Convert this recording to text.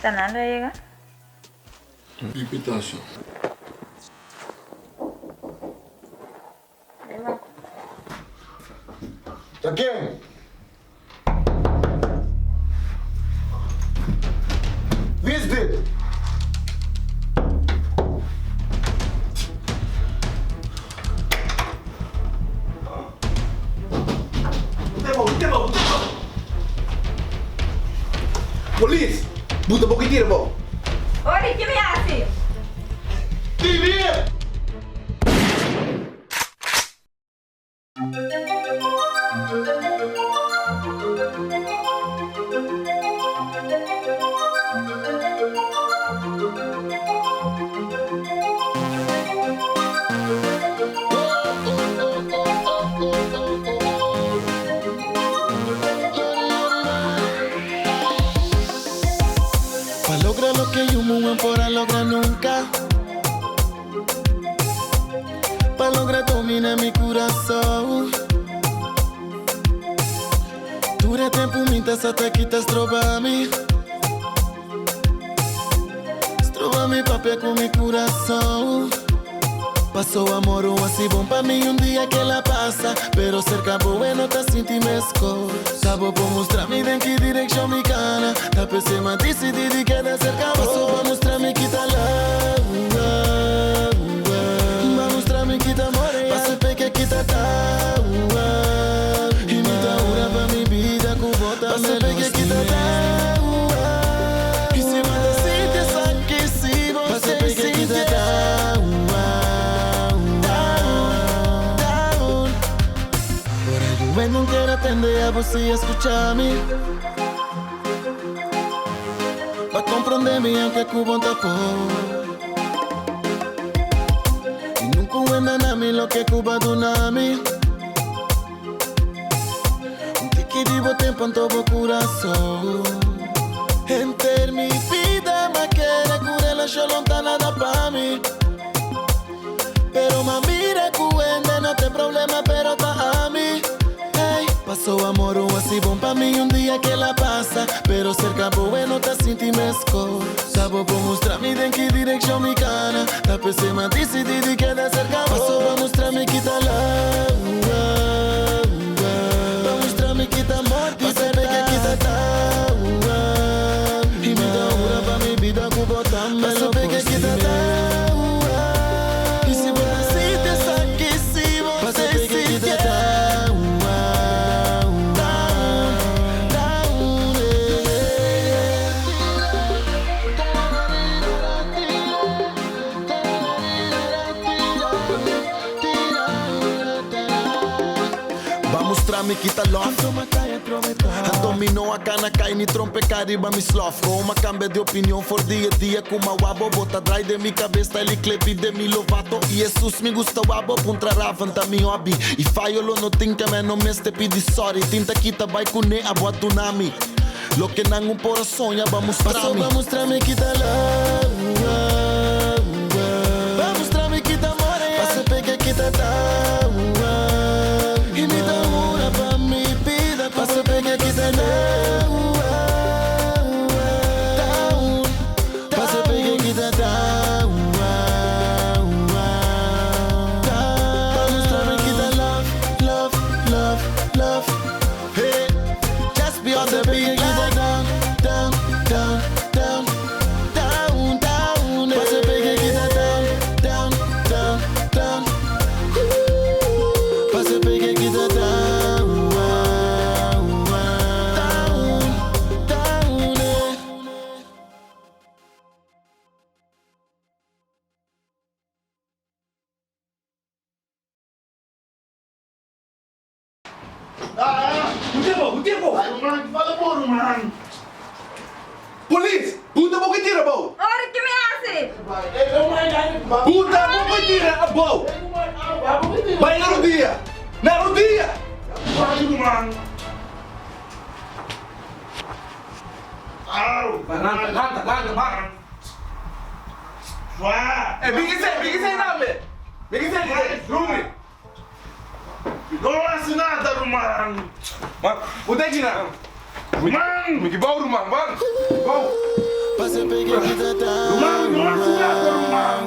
Tanan udah ya kan? Pipitaso. Again. Visbit. Tempo. Polis! Buta po kitira po! Oi, que me hace? TV! Pa' lograr lo que yo muy por lograr nunca. Pa' lograr dominar mi corazón. Dura tempo mintas até que estás trova-me. Trova-me papel com mi coração. Passou amor assim bom pra mim dia que ela passa. Pero cerca boa não tá sentindo mesco. Sabo por mostrar-me em que direção me cana. Da pessoa decidi que da cerca passou pra mostrar-me que tá lá. Pra mostrar-me que tá more. Passa peque que tá e me dá hora pra minha vida com volta. Passa peque que tá e se manda sentir sabe que se você sentir eu não quero atender a você e escuchar-me. Vai compreender-me aunque Cuba tá por. E nunca anda mí lo que Cuba donami. Um tique vivo tempo en todo coração. Enter mi vida, ma quiere curarla, yo no está nada pa' mí. Pero ma mira cuende, no tem problema, pero tá a mí. Passou amor assim bom pra mim dia que ela passa. Pero cerca boa não tá sentindo mesco. Sabo por mostrar-me em que direção me cana. Da pessoa decidi que da cerca passou pra mostrar-me que tá lá. Pra mostrar-me que tá morto e saber que tá e me dá hora pra minha vida com botar-me. Pra saber que tá e se você sabe que se você se me quita love. Han dominó a cana cai ni trompe cariba mi sloth. Com uma cambia de opinião for dia com uma wabo. Bota dry de mi cabeça ele klebi de mi lovato. E Jesus me gusta wabo puntra ravanta mi hobby. E fallo no tinka me no me ste pidi sorry. Tinta kita vai kune a boa tunami. Lo que nangu por sonha vamos pra mim. Vamos tra me quita love. Vamos tra me quita more. Passa pega quita e me dá hora pra minha vida. Passa pegue que tá down. Passa pegue que tá down. Vamos trazer que tá love. Hey, just be on the beat. Down. Passa pegue que tá down. Passa pegue que tá O tempo! Vai, mano, fala por mano. Polis! Buta po kitira po! Oi, que me hace? Buta po kitira po! Vai na rodilha! Na rodilha! Vai, mano. Au! Lanta, mano! Vai! Bigis name! Bigis Rumi! Não hace nada, mano. Man, udah gina. Man! Miki bau rumah, man. Bau. Pase pegue que tá Rumang, não há nada, Rumang.